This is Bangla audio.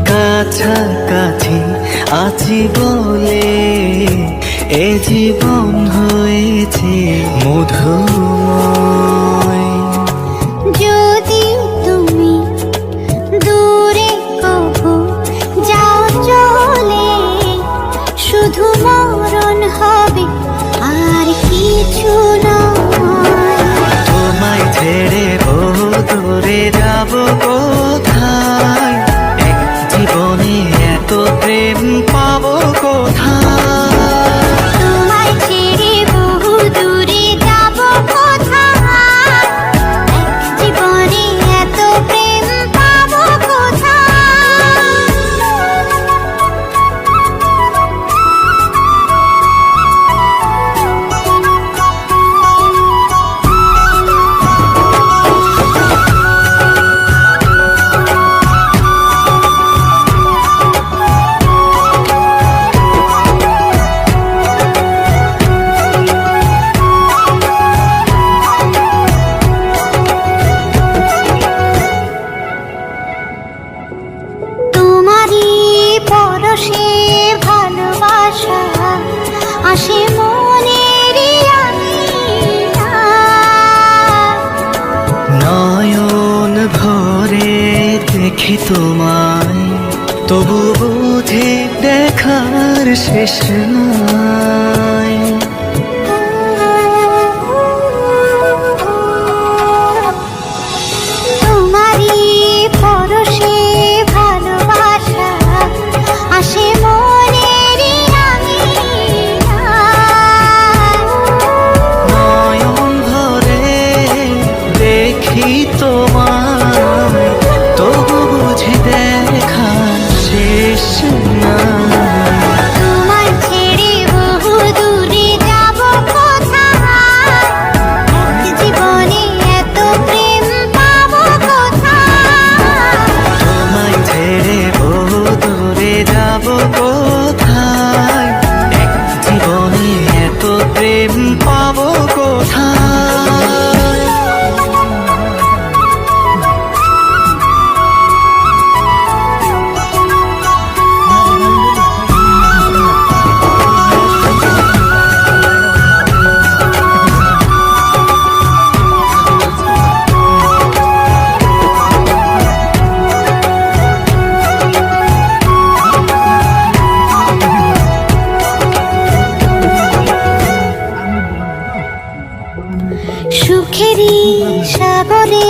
কাছাকাছি আছি বলে এ জীবন হয়েছে মধুময়। যদি তুমি দূরে কভু যাও চলে, শুধু মরণ হবে আর কিছু নয়। তোমায় ছেড়ে বহু দূরে যাব কোথায়, এক জীবনে এত প্রেম পাবো কোথায়। তোমায় ছেড়ে বহু দূরে যাব কোথায়, এক জীবনে এত প্রেম পাবো কোথায়। পরশে ভালোবাসা আসে মনের নয়ন ভরে দেখি তোমায়, তবু বুঝি দেখার শেষ নাই। তোমারই পরশে ভালোবাসা আসে মনের নয়ন ভরে দেখি তোমায়, তবু বুঝি দেখা শেষ নাই। তোমায় ছেড়ে বহু দূরে যাব কোথায়, এক জীবনে এত প্রেম পাবো কোথায়। তোমায় ছেড়ে বহু দূরে যাব কোথায়, এক জীবনে এত প্রেম পাবো কোথায়। সুখেরই সাগরে